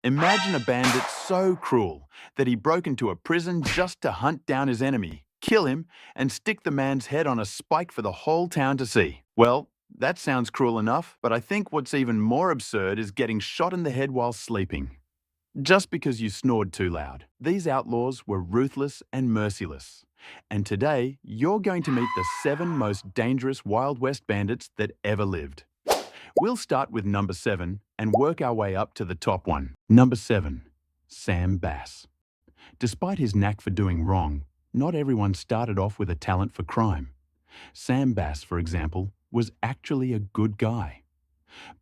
Imagine a bandit so cruel that he broke into a prison just to hunt down his enemy, kill him, and stick the man's head on a spike for the whole town to see. Well, that sounds cruel enough, but I think what's even more absurd is getting shot in the head while sleeping, just because you snored too loud. These outlaws were ruthless and merciless. And today, you're going to meet the 7 most dangerous Wild West bandits that ever lived. We'll start with number 7 and work our way up to the top one. Number 7. Sam Bass. Despite his knack for doing wrong, not everyone started off with a talent for crime. Sam Bass, for example, was actually a good guy.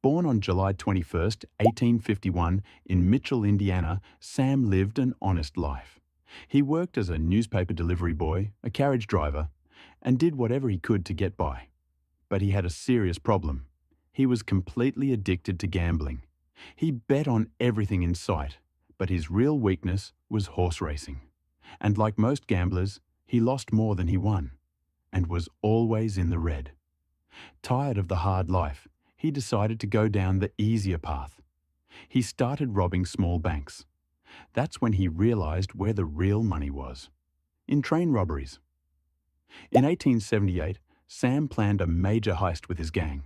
Born on July 21, 1851, in Mitchell, Indiana, Sam lived an honest life. He worked as a newspaper delivery boy, a carriage driver, and did whatever he could to get by. But he had a serious problem. He was completely addicted to gambling. He bet on everything in sight, but his real weakness was horse racing. And like most gamblers, he lost more than he won, and was always in the red. Tired of the hard life, he decided to go down the easier path. He started robbing small banks. That's when he realized where the real money was: in train robberies. In 1878, Sam planned a major heist with his gang.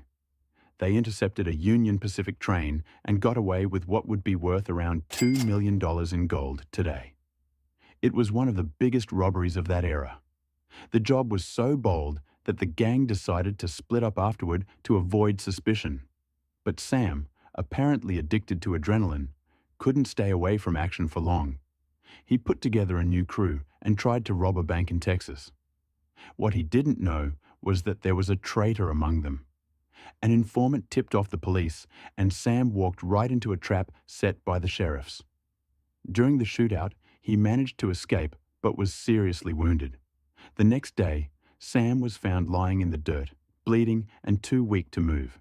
They intercepted a Union Pacific train and got away with what would be worth around $2 million in gold today. It was one of the biggest robberies of that era. The job was so bold that the gang decided to split up afterward to avoid suspicion. But Sam, apparently addicted to adrenaline, couldn't stay away from action for long. He put together a new crew and tried to rob a bank in Texas. What he didn't know was that there was a traitor among them. An informant tipped off the police, and Sam walked right into a trap set by the sheriffs. During the shootout, he managed to escape but was seriously wounded. The next day, Sam was found lying in the dirt, bleeding and too weak to move.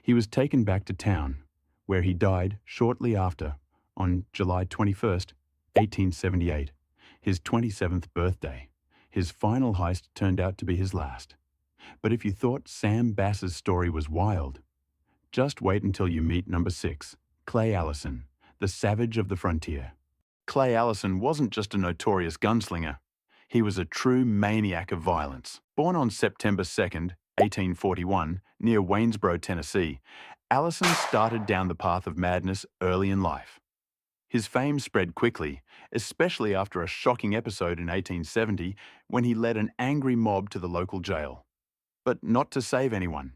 He was taken back to town, where he died shortly after, on July 21st, 1878, his 27th birthday. His final heist turned out to be his last. But if you thought Sam Bass's story was wild, just wait until you meet number 6, Klay Allison, the savage of the frontier. Klay Allison wasn't just a notorious gunslinger. He was a true maniac of violence. Born on September 2, 1841, near Waynesboro, Tennessee, Allison started down the path of madness early in life. His fame spread quickly, especially after a shocking episode in 1870 when he led an angry mob to the local jail. But not to save anyone.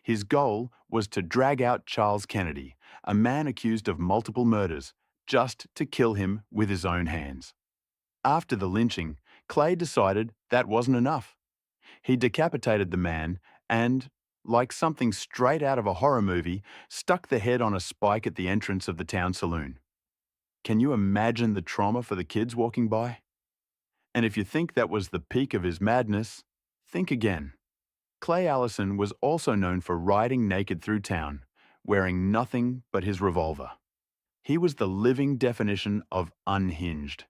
His goal was to drag out Charles Kennedy, a man accused of multiple murders, just to kill him with his own hands. After the lynching, Klay decided that wasn't enough. He decapitated the man and, like something straight out of a horror movie, stuck the head on a spike at the entrance of the town saloon. Can you imagine the trauma for the kids walking by? And if you think that was the peak of his madness, think again. Klay Allison was also known for riding naked through town, wearing nothing but his revolver. He was the living definition of unhinged.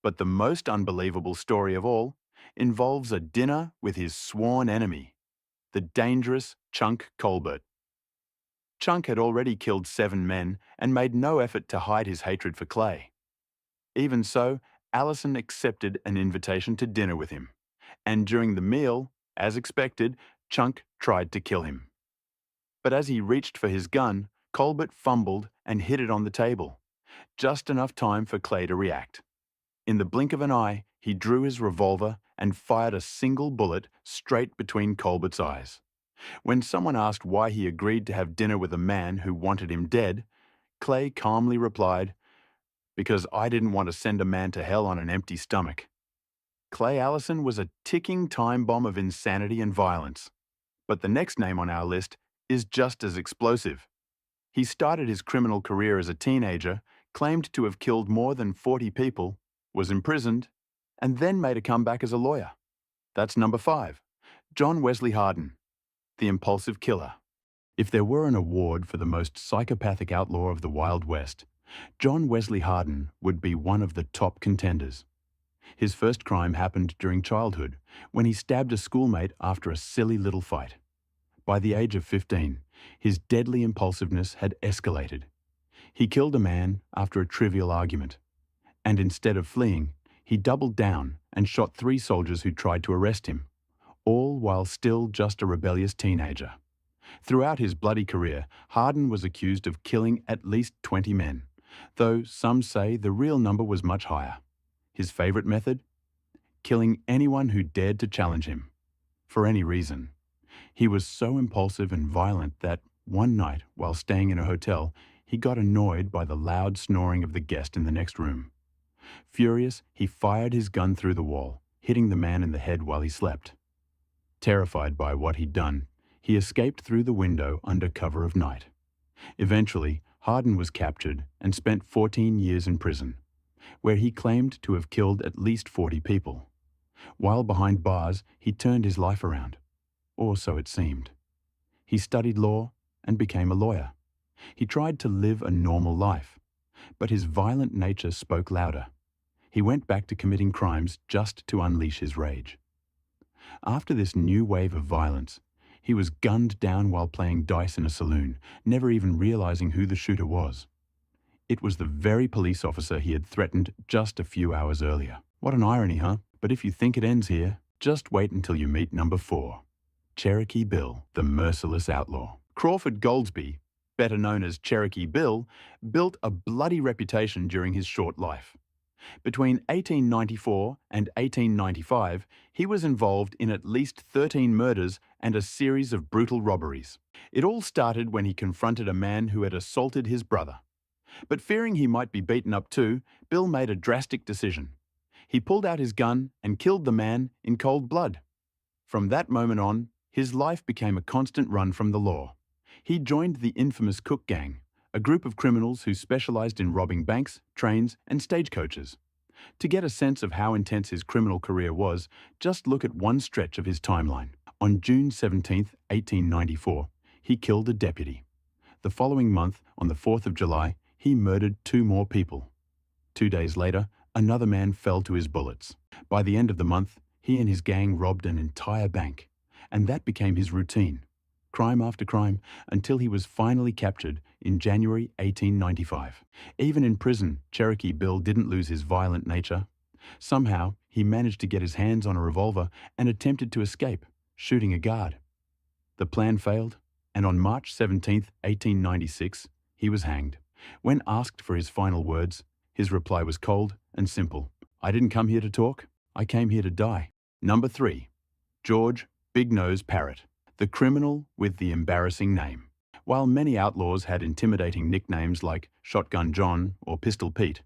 But the most unbelievable story of all involves a dinner with his sworn enemy, the dangerous Chunk Colbert. Chunk had already killed 7 men and made no effort to hide his hatred for Klay. Even so, Allison accepted an invitation to dinner with him, and during the meal, as expected, Chunk tried to kill him. But as he reached for his gun, Colbert fumbled and hit it on the table, just enough time for Klay to react. In the blink of an eye, he drew his revolver and fired a single bullet straight between Colbert's eyes. When someone asked why he agreed to have dinner with a man who wanted him dead, Klay calmly replied, "Because I didn't want to send a man to hell on an empty stomach." Klay Allison was a ticking time bomb of insanity and violence. But the next name on our list is just as explosive. He started his criminal career as a teenager, claimed to have killed more than 40 people, was imprisoned, and then made a comeback as a lawyer. That's number 5, John Wesley Harden, the impulsive killer. If there were an award for the most psychopathic outlaw of the Wild West, John Wesley Harden would be one of the top contenders. His first crime happened during childhood, when he stabbed a schoolmate after a silly little fight. By the age of 15, his deadly impulsiveness had escalated. He killed a man after a trivial argument, and instead of fleeing, he doubled down and shot 3 soldiers who tried to arrest him, all while still just a rebellious teenager. Throughout his bloody career, Harden was accused of killing at least 20 men, though some say the real number was much higher. His favorite method? Killing anyone who dared to challenge him, for any reason. He was so impulsive and violent that one night, while staying in a hotel, he got annoyed by the loud snoring of the guest in the next room. Furious, he fired his gun through the wall, hitting the man in the head while he slept. Terrified by what he'd done, he escaped through the window under cover of night. Eventually, Harden was captured and spent 14 years in prison, where he claimed to have killed at least 40 people. While behind bars, he turned his life around, or so it seemed. He studied law and became a lawyer. He tried to live a normal life, but his violent nature spoke louder. He went back to committing crimes just to unleash his rage. After this new wave of violence, he was gunned down while playing dice in a saloon, never even realizing who the shooter was. It was the very police officer he had threatened just a few hours earlier. What an irony, huh? But if you think it ends here, just wait until you meet number 4. Cherokee Bill, the merciless outlaw. Crawford Goldsby, better known as Cherokee Bill, built a bloody reputation during his short life. Between 1894 and 1895, he was involved in at least 13 murders and a series of brutal robberies. It all started when he confronted a man who had assaulted his brother. But fearing he might be beaten up too, Bill made a drastic decision. He pulled out his gun and killed the man in cold blood. From that moment on, his life became a constant run from the law. He joined the infamous Cook Gang, a group of criminals who specialized in robbing banks, trains, and stagecoaches. To get a sense of how intense his criminal career was, just look at one stretch of his timeline. On June 17, 1894, he killed a deputy. The following month, on the 4th of July, he murdered 2 more people. 2 days later, another man fell to his bullets. By the end of the month, he and his gang robbed an entire bank, and that became his routine. Crime after crime, until he was finally captured in January 1895. Even in prison, Cherokee Bill didn't lose his violent nature. Somehow, he managed to get his hands on a revolver and attempted to escape, shooting a guard. The plan failed, and on March 17, 1896, he was hanged. When asked for his final words, his reply was cold and simple. "I didn't come here to talk, I came here to die." Number 3. George Big Nose Parrot, the criminal with the embarrassing name. While many outlaws had intimidating nicknames like Shotgun John or Pistol Pete,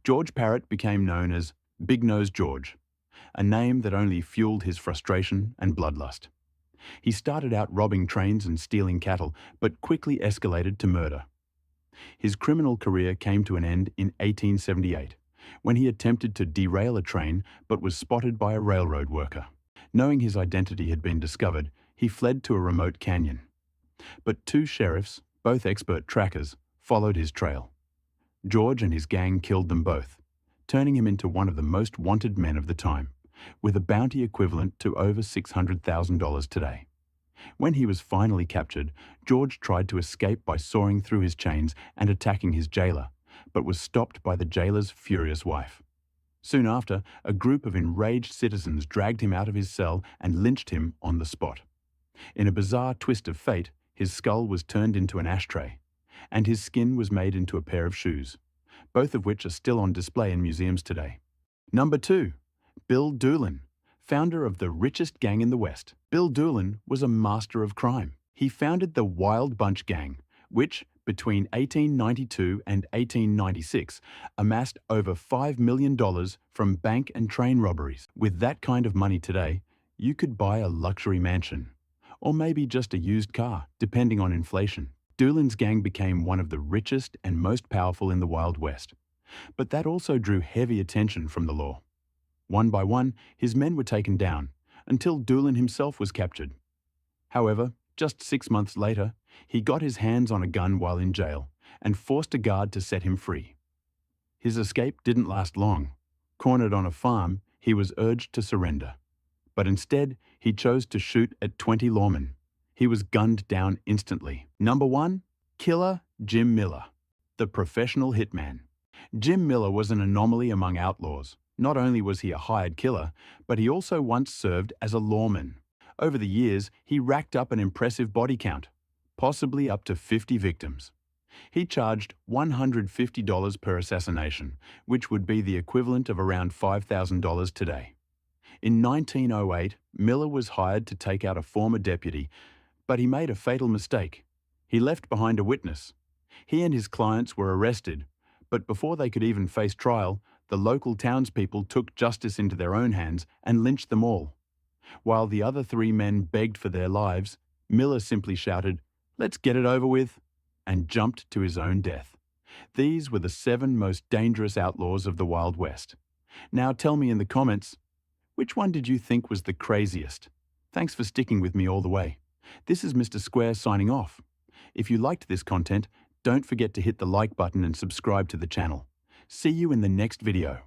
George Parrot became known as Big Nose George, a name that only fueled his frustration and bloodlust. He started out robbing trains and stealing cattle, but quickly escalated to murder. His criminal career came to an end in 1878, when he attempted to derail a train but was spotted by a railroad worker. Knowing his identity had been discovered, he fled to a remote canyon. But 2 sheriffs, both expert trackers, followed his trail. George and his gang killed them both, turning him into one of the most wanted men of the time, with a bounty equivalent to over $600,000 today. When he was finally captured, George tried to escape by soaring through his chains and attacking his jailer, but was stopped by the jailer's furious wife. Soon after, a group of enraged citizens dragged him out of his cell and lynched him on the spot. In a bizarre twist of fate, his skull was turned into an ashtray, and his skin was made into a pair of shoes, both of which are still on display in museums today. Number 2. Bill Dulan, founder of the richest gang in the West. Bill Dulan was a master of crime. He founded the Wild Bunch Gang, which, between 1892 and 1896, amassed over $5 million from bank and train robberies. With that kind of money today, you could buy a luxury mansion, or maybe just a used car, depending on inflation. Dulan's gang became one of the richest and most powerful in the Wild West. But that also drew heavy attention from the law. One by one, his men were taken down, until Dulan himself was captured. However, just 6 months later, he got his hands on a gun while in jail and forced a guard to set him free. His escape didn't last long. Cornered on a farm, he was urged to surrender. But instead, he chose to shoot at 20 lawmen. He was gunned down instantly. Number 1. Killer Jim Miller. The professional hitman. Jim Miller was an anomaly among outlaws. Not only was he a hired killer, but he also once served as a lawman. Over the years, he racked up an impressive body count, possibly up to 50 victims. He charged $150 per assassination, which would be the equivalent of around $5,000 today. In 1908, Miller was hired to take out a former deputy, but he made a fatal mistake. He left behind a witness. He and his clients were arrested, but before they could even face trial, the local townspeople took justice into their own hands and lynched them all. While the other three men begged for their lives, Miller simply shouted, "Let's get it over with," and jumped to his own death. These were the 7 most dangerous outlaws of the Wild West. Now tell me in the comments, which one did you think was the craziest? Thanks for sticking with me all the way. This is Mr. Square signing off. If you liked this content, don't forget to hit the like button and subscribe to the channel. See you in the next video.